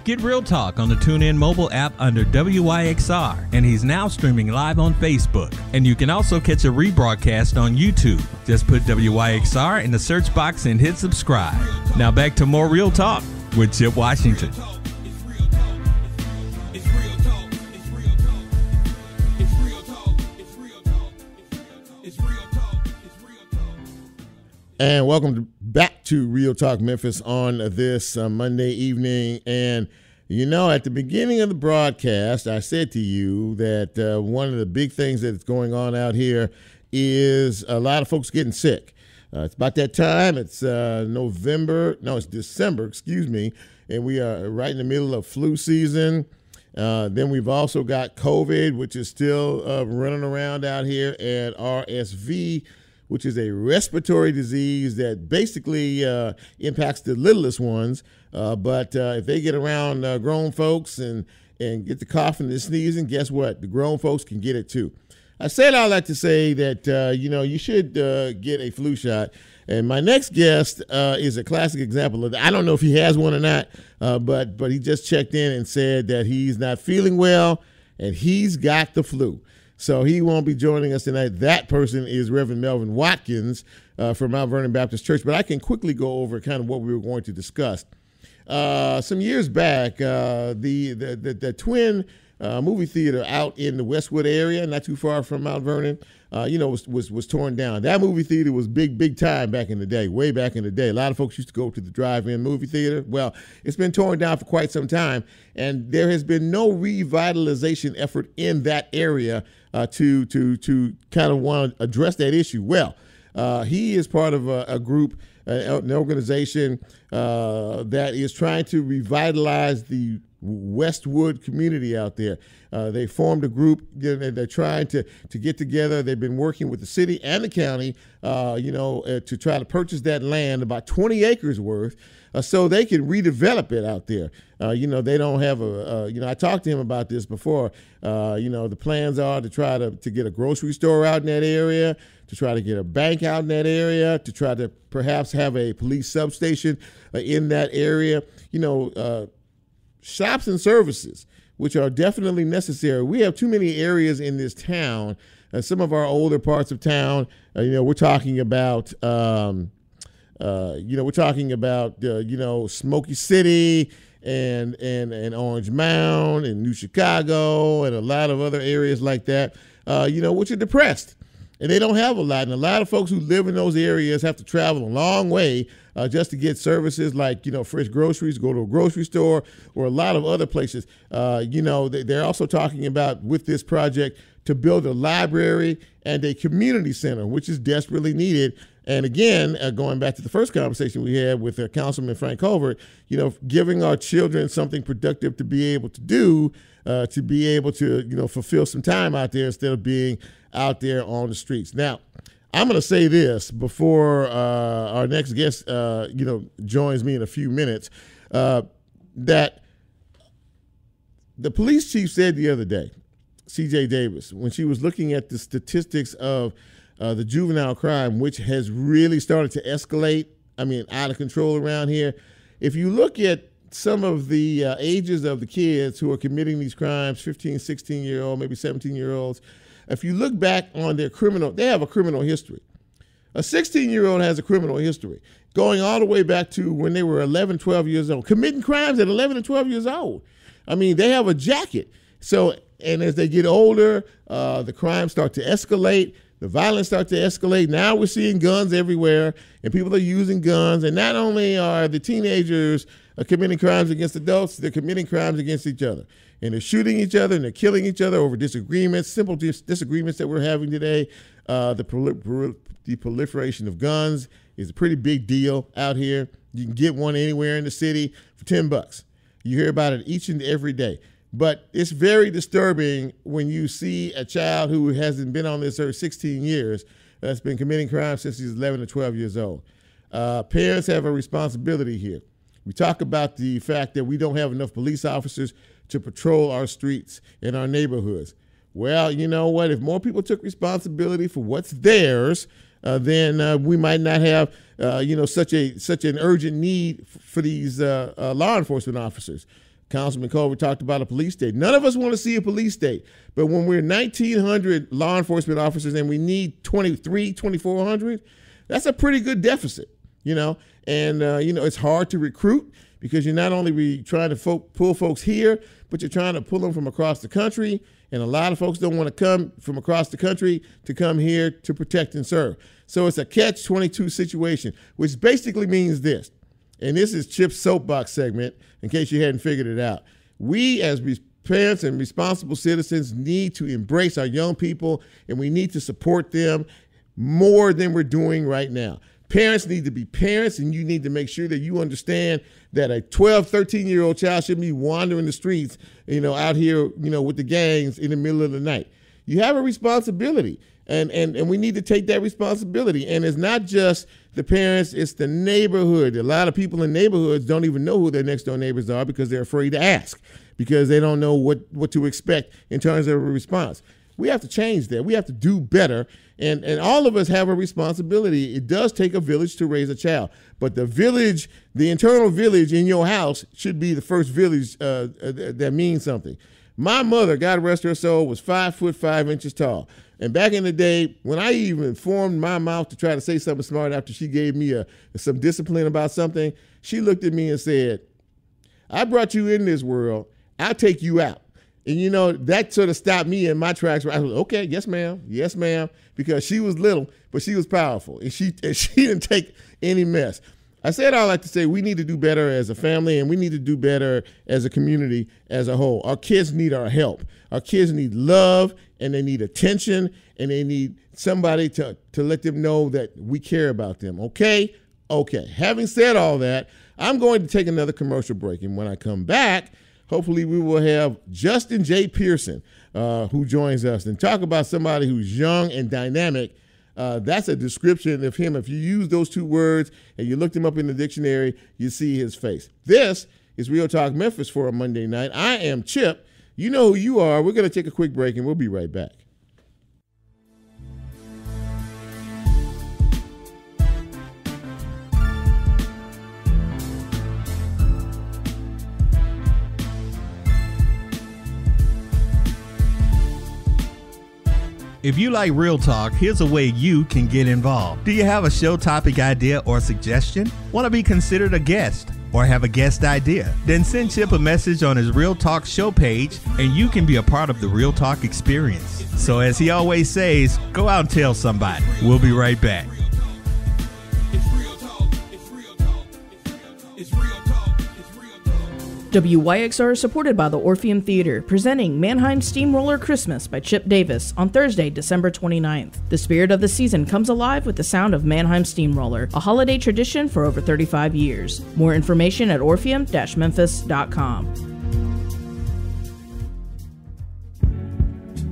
Get Real Talk on the TuneIn mobile app under WYXR, and he's now streaming live on Facebook. And you can also catch a rebroadcast on YouTube. Just put WYXR in the search box and hit subscribe. Now back to more Real Talk with Chip Washington. And welcome back to Real Talk Memphis on this Monday evening. And, you know, at the beginning of the broadcast, I said to you that one of the big things that's going on out here is a lot of folks getting sick. It's about that time. It's it's December, excuse me. And we are right in the middle of flu season. Then we've also got COVID, which is still running around out here, and RSV, which is a respiratory disease that basically impacts the littlest ones. But if they get around grown folks and get the coughing and the sneezing, guess what? The grown folks can get it too. I said all that to say that, you should get a flu shot. And my next guest is a classic example of that. I don't know if he has one or not, but he just checked in and said that he's not feeling well and he's got the flu. So he won't be joining us tonight. That person is Reverend Melvin Watkins from Mount Vernon Baptist Church. But I can quickly go over kind of what we were going to discuss. Some years back, the Twin movie theater out in the Westwood area, not too far from Mount Vernon, was torn down. That movie theater was big time back in the day, way back in the day. A lot of folks used to go to the drive-in movie theater. Well, it's been torn down for quite some time, and there has been no revitalization effort in that area to kind of want to address that issue. Well, he is part of a group, an organization that is trying to revitalize the Westwood community out there. They formed a group. They're trying to get together. They've been working with the city and the county, to try to purchase that land, about 20 acres worth, so they can redevelop it out there. They don't have I talked to him about this before. The plans are to try to get a grocery store out in that area, to try to get a bank out in that area, to try to perhaps have a police substation in that area. Shops and services, which are definitely necessary. We have too many areas in this town. Some of our older parts of town, we're talking about, Smoky City and Orange Mound and New Chicago and a lot of other areas like that, which are depressed. And they don't have a lot. And a lot of folks who live in those areas have to travel a long way just to get services like, fresh groceries, go to a grocery store, or a lot of other places. They're also talking about, with this project, to build a library and a community center, which is desperately needed. And again, going back to the first conversation we had with Councilman Frank Colvett, giving our children something productive to be able to do, to be able to, fulfill some time out there instead of being out there on the streets. Now, I'm going to say this before our next guest, joins me in a few minutes, that the police chief said the other day, C.J. Davis, when she was looking at the statistics of the juvenile crime, which has really started to escalate, out of control around here. If you look at some of the ages of the kids who are committing these crimes, 15, 16-year-old, maybe 17-year-olds, if you look back on they have a criminal history. A 16-year-old has a criminal history going all the way back to when they were 11, 12 years old, committing crimes at 11 and 12 years old. They have a jacket. So, and as they get older, the crimes start to escalate. The violence starts to escalate. Now we're seeing guns everywhere, and people are using guns. And not only are the teenagers committing crimes against adults, they're committing crimes against each other. And they're shooting each other, and they're killing each other over disagreements, simple disagreements that we're having today. The proliferation of guns is a pretty big deal out here. You can get one anywhere in the city for $10. You hear about it each and every day. But it's very disturbing when you see a child who hasn't been on this earth 16 years that's been committing crimes since he's 11 or 12 years old. Parents have a responsibility here. We talk about the fact that we don't have enough police officers to patrol our streets and our neighborhoods. Well, you know what? If more people took responsibility for what's theirs, then we might not have, such an urgent need for these law enforcement officers. Councilman Colvett talked about a police state. None of us want to see a police state, but when we're 1,900 law enforcement officers and we need 2,400, that's a pretty good deficit, And it's hard to recruit because you're not only trying to pull folks here, but you're trying to pull them from across the country. And a lot of folks don't want to come from across the country to come here to protect and serve. So it's a catch-22 situation, which basically means this, and this is Chip's soapbox segment, in case you hadn't figured it out. We, as parents and responsible citizens, need to embrace our young people, and we need to support them more than we're doing right now. Parents need to be parents, and you need to make sure that you understand that a 12, 13-year-old child shouldn't be wandering the streets, out here, with the gangs in the middle of the night. You have a responsibility, and we need to take that responsibility. And it's not just the parents, it's the neighborhood. A lot of people in neighborhoods don't even know who their next door neighbors are because they're afraid to ask, because they don't know what to expect in terms of a response. We have to change that. We have to do better. And all of us have a responsibility. It does take a village to raise a child. But the village, the internal village in your house should be the first village that means something. My mother, God rest her soul, was 5'5" tall. And back in the day, when I even formed my mouth to try to say something smart after she gave me some discipline about something, she looked at me and said, I brought you in this world. I'll take you out. And, that sort of stopped me in my tracks. Where I was, okay, yes, ma'am, because she was little, but she was powerful, and she didn't take any mess. I said all that to say we need to do better as a family, and we need to do better as a community as a whole. Our kids need our help. Our kids need love, and they need attention, and they need somebody to let them know that we care about them, okay? Okay. Having said all that, I'm going to take another commercial break, and when I come back, hopefully we will have Justin J.Pearson, who joins us, and talk about somebody who's young and dynamic. That's a description of him. If you use those two words and you looked him up in the dictionary, you see his face. This is Real Talk Memphis for a Monday night. I am Chip. You know who you are. We're going to take a quick break, and we'll be right back. If you like Real Talk, here's a way you can get involved. Do you have a show topic idea or suggestion? Want to be considered a guest or have a guest idea? Then send Chip a message on his Real Talk show page, and you can be a part of the Real Talk experience. So as he always says, go out and tell somebody. We'll be right back. WYXR is supported by the Orpheum Theater, presenting Mannheim Steamroller Christmas by Chip Davis on Thursday, December 29th. The spirit of the season comes alive with the sound of Mannheim Steamroller, a holiday tradition for over 35 years. More information at orpheum-memphis.com.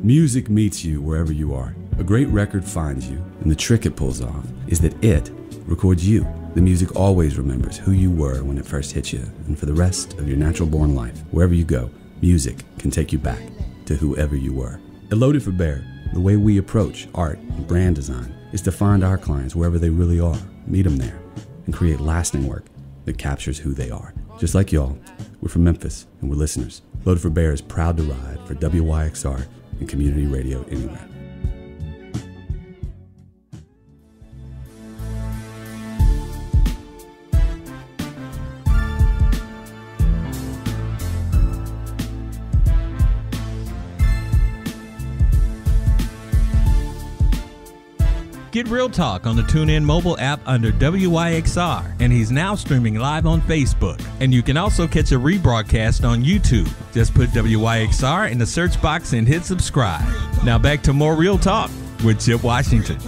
Music meets you wherever you are. A great record finds you, and the trick it pulls off is that it records you. The music always remembers who you were when it first hit you, and for the rest of your natural-born life, wherever you go, music can take you back to whoever you were. At Loaded for Bear, the way we approach art and brand design is to find our clients wherever they really are, meet them there, and create lasting work that captures who they are. Just like y'all, we're from Memphis, and we're listeners. Loaded for Bear is proud to ride for WYXR and community radio anywhere. Get Real Talk on the TuneIn mobile app under WYXR, and he's now streaming live on Facebook. And you can also catch a rebroadcast on YouTube. Just put WYXR in the search box and hit subscribe. Now back to more Real Talk with Chip Washington.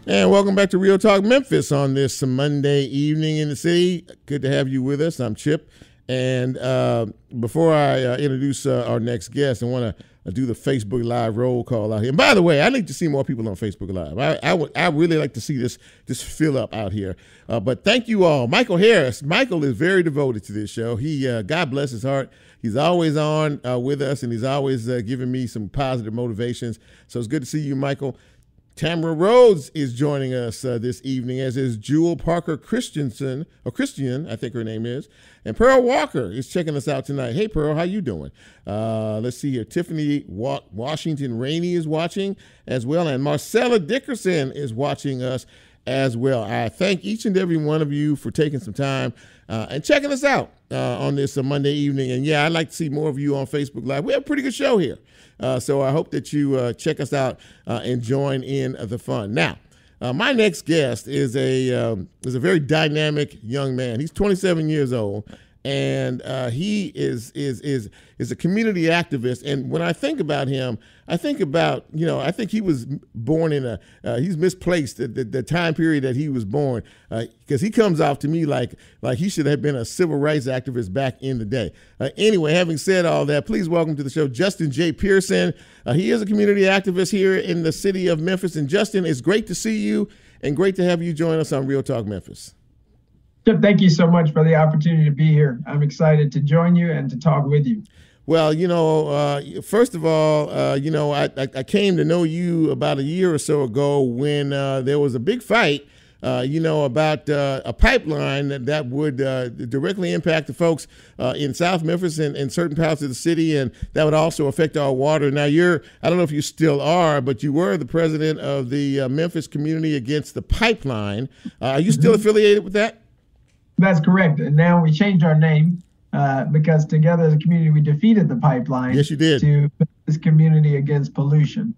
And welcome back to Real Talk Memphis on this Monday evening in the city. Good to have you with us. I'm Chip. And before I introduce our next guest, I want to do the Facebook Live roll call out here. And by the way, I need to see more people on Facebook Live. I really like to see this fill up out here. But thank you all. Michael Harris. Michael is very devoted to this show. He God bless his heart. He's always on with us, and he's always giving me some positive motivations. So it's good to see you, Michael. Tamara Rhodes is joining us this evening, as is Jewel Parker Christian, I think her name is. And Pearl Walker is checking us out tonight. Hey, Pearl, how you doing? Let's see here. Tiffany Washington Rainey is watching as well. And Marcella Dickerson is watching us as well. I thank each and every one of you for taking some time and checking us out on this Monday evening. And yeah, I'd like to see more of you on Facebook Live. We have a pretty good show here. So I hope that you check us out and join in the fun. Now, my next guest is a very dynamic young man. He's 27 years old, and he is a community activist. And when I think about him, I think about, I think he was born in he's misplaced the time period that he was born, because he comes off to me like he should have been a civil rights activist back in the day. Anyway, having said all that, please welcome to the show Justin J.Pearson. He is a community activist here in the city of Memphis. And Justin, it's great to see you and great to have you join us on Real Talk Memphis. Chip, thank you so much for the opportunity to be here. I'm excited to join you and to talk with you. Well, first of all, I came to know you about a year or so ago when there was a big fight, about a pipeline that would directly impact the folks in South Memphis and certain parts of the city, and that would also affect our water. Now, I don't know if you still are, but you were the president of the Memphis Community Against the Pipeline. Are you still affiliated with that? That's correct. And now we changed our name because together as a community, we defeated the pipeline. Yes, you did. To this Community Against Pollution.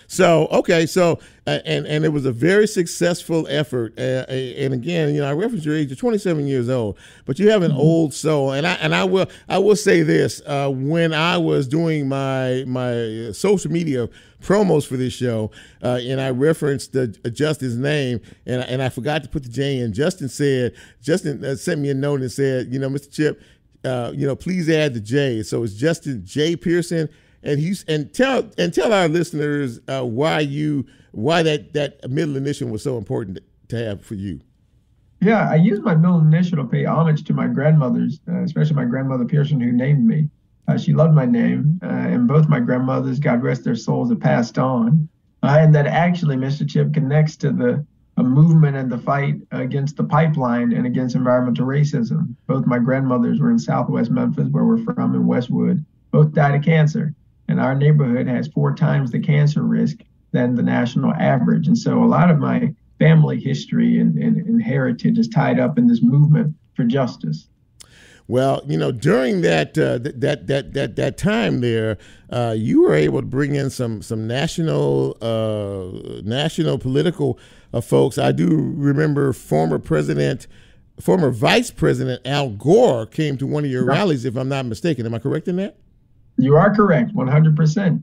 So, okay. So, and it was a very successful effort. And again, I reference your age, you're 27 years old, but you have an old soul. And I will say this, when I was doing my social media promos for this show, and I referenced Justin's name, and I forgot to put the J in. Justin sent me a note and said, Mr. Chip, please add the J. So it's Justin J. Pearson. And tell our listeners why that middle initial was so important to have for you. Yeah, I used my middle initial to pay homage to my grandmothers, especially my grandmother Pearson, who named me. She loved my name, and both my grandmothers, God rest their souls, have passed on. And that actually, Mr. Chip, connects to the movement and the fight against the pipeline and against environmental racism. Both my grandmothers were in Southwest Memphis, where we're from, in Westwood. Both died of cancer. And our neighborhood has 4 times the cancer risk than the national average. And so a lot of my family history and heritage is tied up in this movement for justice. Well, during that time there, you were able to bring in some national political folks. I do remember former Vice President Al Gore came to one of your rallies, if I'm not mistaken. Am I correct in that? You are correct, 100%.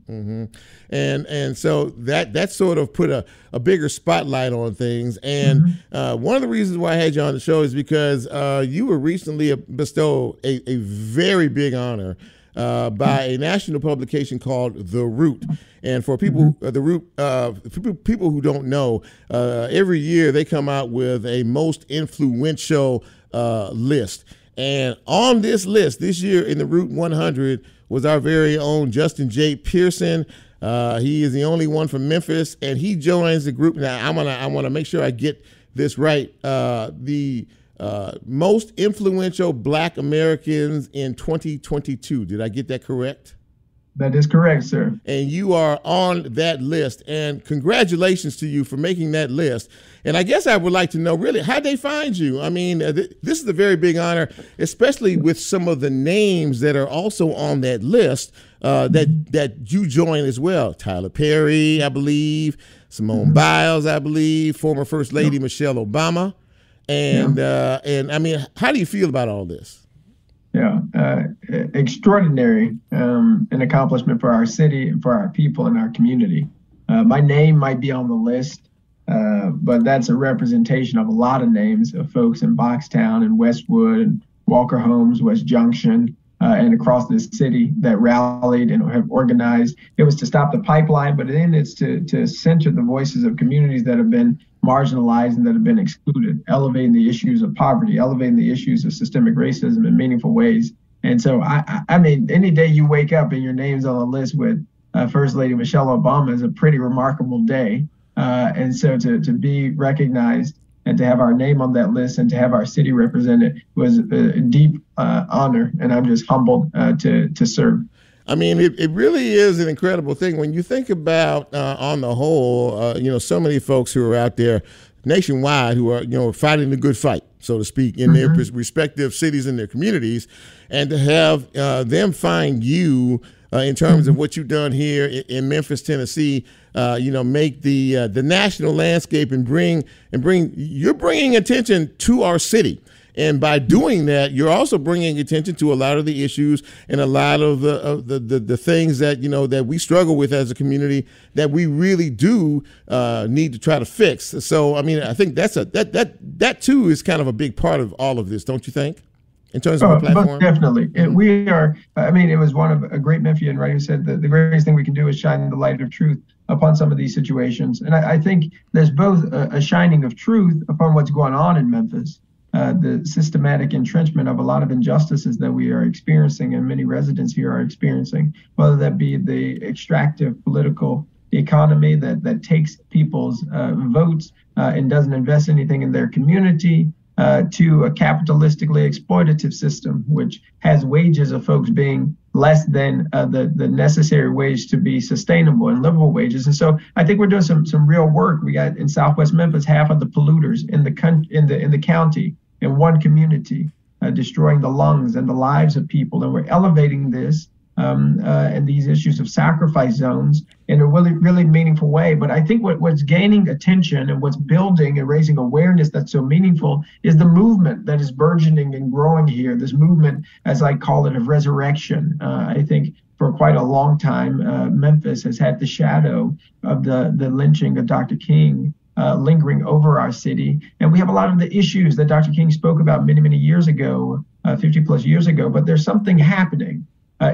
Mm-hmm. And so that sort of put a bigger spotlight on things. And one of the reasons why I had you on the show is because you were recently bestowed a very big honor by a national publication called The Root. And for people, The Root, for people who don't know, every year they come out with a most influential list. And on this list this year in the Root 100 was our very own Justin J. Pearson. He is the only one from Memphis, and he joins the group. Now, I want to make sure I get this right. The most influential Black Americans in 2022. Did I get that correct? That is correct, sir. And you are on that list, and congratulations to you for making that list. And I guess I would like to know, really, how'd they find you? I mean, this is a very big honor, especially with some of the names that are also on that list that you join as well. Tyler Perry, I believe, Simone Biles, I believe, former First Lady Michelle Obama. And I mean, how do you feel about all this? Yeah, extraordinary, an accomplishment for our city and for our people and our community. My name might be on the list, but that's a representation of a lot of names of folks in Boxtown and Westwood and Walker Homes, West Junction, and across this city that rallied and have organized. It was to stop the pipeline, but then it's to center the voices of communities that have been marginalized and that have been excluded, elevating the issues of poverty, elevating the issues of systemic racism in meaningful ways. And so, I mean, any day you wake up and your name's on a list with First Lady Michelle Obama is a pretty remarkable day. And so to be recognized and to have our name on that list and to have our city represented was a deep honor. And I'm just humbled to serve. I mean, it really is an incredible thing when you think about, on the whole, so many folks who are out there nationwide who are, fighting the good fight, so to speak, in their respective cities and their communities, and to have them find you in terms of what you've done here in Memphis, Tennessee, make the national landscape and you're bringing attention to our city. And by doing that, you're also bringing attention to a lot of the issues and a lot of the things that that we struggle with as a community that we really do need to try to fix. So, I mean, I think that too is kind of a big part of all of this, don't you think? In terms of a platform? Definitely. We are, it was one of a great Memphian, right, who said that the greatest thing we can do is shine the light of truth upon some of these situations. And I think there's both a shining of truth upon what's going on in Memphis, the systematic entrenchment of a lot of injustices that we are experiencing and many residents here are experiencing, whether that be the extractive political economy that takes people's votes and doesn't invest anything in their community, to a capitalistically exploitative system, which has wages of folks being less than the necessary wage to be sustainable and livable wages. And so I think we're doing some real work. We got in Southwest Memphis, half of the polluters in the county in one community, destroying the lungs and the lives of people. And we're elevating this and these issues of sacrifice zones in a really, really meaningful way. But I think what's gaining attention and what's building and raising awareness that's so meaningful is the movement that is burgeoning and growing here. This movement, as I call it, of resurrection. I think for quite a long time, Memphis has had the shadow of the lynching of Dr. King lingering over our city. And we have a lot of the issues that Dr. King spoke about many, many years ago, 50 plus years ago, but there's something happening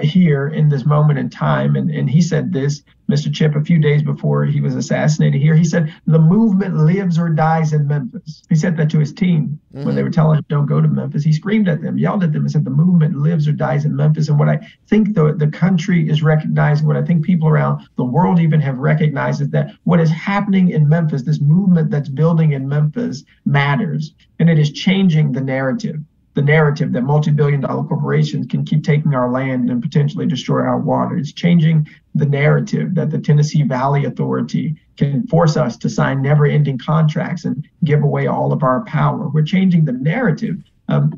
here in this moment in time. And he said this, Mr. Chip, a few days before he was assassinated here. He said, the movement lives or dies in Memphis. He said that to his team when they were telling him, don't go to Memphis. He screamed at them, yelled at them and said, the movement lives or dies in Memphis. And what I think the country is recognizing, what I think people around the world even have recognized is that what is happening in Memphis, this movement that's building in Memphis matters. And it is changing the narrative that multi-billion-dollar corporations can keep taking our land and potentially destroy our water. It's changing the narrative that the Tennessee Valley Authority can force us to sign never-ending contracts and give away all of our power. We're changing the narrative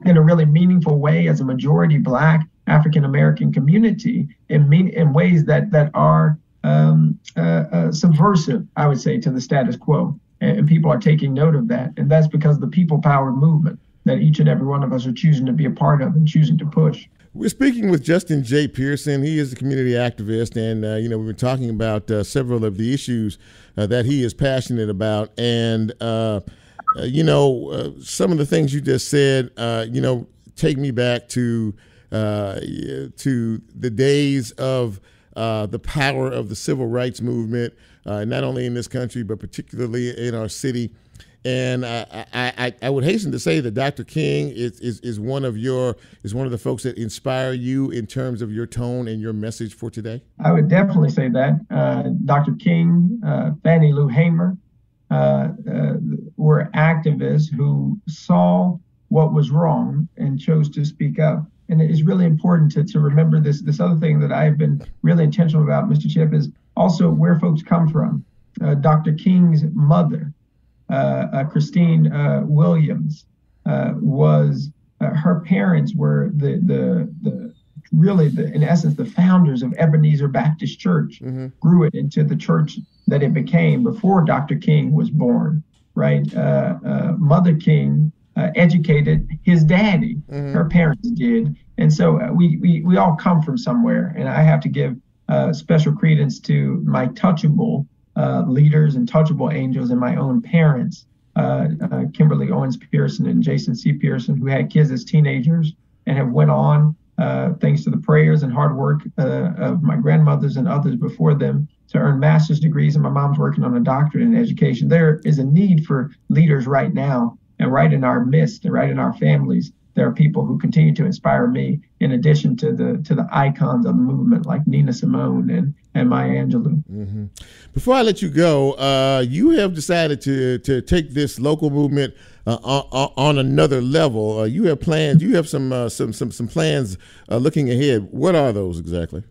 in a really meaningful way as a majority Black African-American community in ways that are subversive, I would say, to the status quo. And people are taking note of that. And that's because of the people-powered movement that each and every one of us are choosing to be a part of and choosing to push. We're speaking with Justin J.Pearson. He is a community activist, and we've been talking about several of the issues that he is passionate about. And some of the things you just said, take me back to the days of the power of the civil rights movement, not only in this country but particularly in our city. And I would hasten to say that Dr. King is one of the folks that inspire you in terms of your tone and your message for today. I would definitely say that Dr. King, Fannie Lou Hamer were activists who saw what was wrong and chose to speak up. And it is really important to remember this other thing that I've been really intentional about, Mr. Chip, is also where folks come from. Dr. King's mother, Christine Williams, was her parents were in essence the founders of Ebenezer Baptist Church, grew it into the church that it became before Dr. King was born, right? Mother King educated his daddy, her parents did, and so we all come from somewhere, and I have to give special credence to my touchable leaders and touchable angels and my own parents, Kimberly Owens Pearson and Jason C. Pearson, who had kids as teenagers and have went on, thanks to the prayers and hard work of my grandmothers and others before them, to earn master's degrees. And my mom's working on a doctorate in education. There is a need for leaders right now, and right in our midst and right in our families, there are people who continue to inspire me, in addition to the icons of the movement like Nina Simone and Maya Angelou. Mm-hmm. Before I let you go, you have decided to take this local movement on another level. You have plans. You have some plans looking ahead. What are those exactly?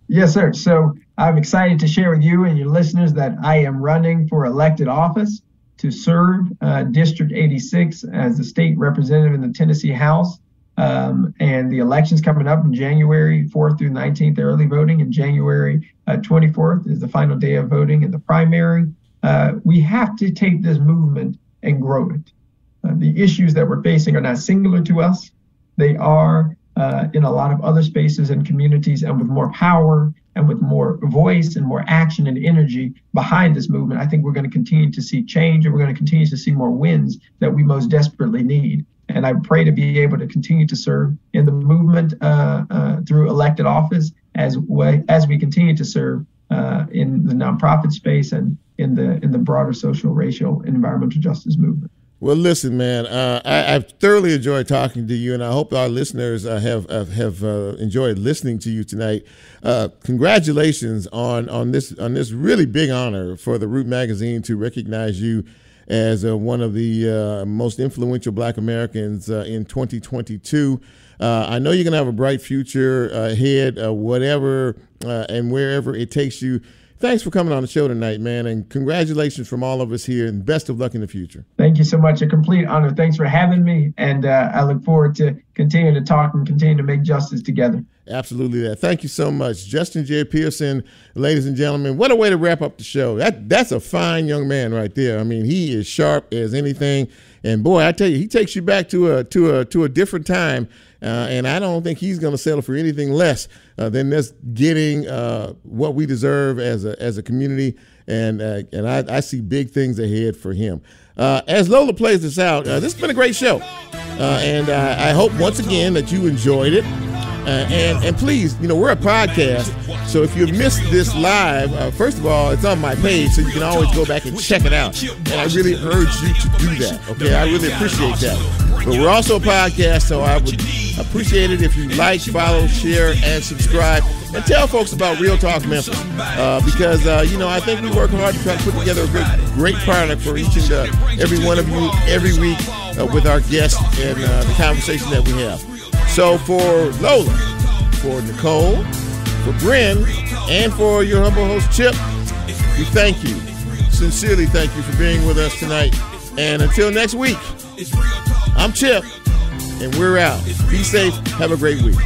Yes, sir. So I'm excited to share with you and your listeners that I am running for elected office to serve District 86 as the state representative in the Tennessee House. And the election's coming up in January 4th through 19th, early voting, and January 24th is the final day of voting in the primary. We have to take this movement and grow it. The issues that we're facing are not singular to us. They are in a lot of other spaces and communities, and with more power and with more voice and more action and energy behind this movement, I think we're going to continue to see change, and we're going to continue to see more wins that we most desperately need. And I pray to be able to continue to serve in the movement through elected office as we continue to serve in the nonprofit space and in the broader social, racial, and environmental justice movement. Well, listen, man, I've thoroughly enjoyed talking to you, and I hope our listeners have enjoyed listening to you tonight. Congratulations on this really big honor for the Root Magazine to recognize you as one of the most influential Black Americans in 2022. I know you're going to have a bright future ahead, whatever and wherever it takes you. Thanks for coming on the show tonight, man, and congratulations from all of us here, and best of luck in the future. Thank you so much. A complete honor. Thanks for having me, and I look forward to continuing to talk and continue to make justice together. Absolutely. Thank you so much. Justin J.Pearson, ladies and gentlemen, what a way to wrap up the show. That's a fine young man right there. I mean, he is sharp as anything. And boy, I tell you, he takes you back to a different time. And I don't think he's going to settle for anything less than just getting what we deserve as a community. And I see big things ahead for him. As Lola plays this out, this has been a great show. And I hope once again that you enjoyed it. And please, we're a podcast, so if you missed this live, first of all, it's on my page, so you can always go back and check it out. And I really urge you to do that, okay? I really appreciate that. But we're also a podcast, so I would appreciate it if you like, follow, share, and subscribe. And tell folks about Real Talk Memphis, because, I think we work hard to try to put together a great product for each and every one of you every week with our guests and the conversation that we have. So for Lola, for Nicole, for Bryn, and for your humble host, Chip, we thank you. Sincerely thank you for being with us tonight. And until next week, I'm Chip, and we're out. Be safe. Have a great week.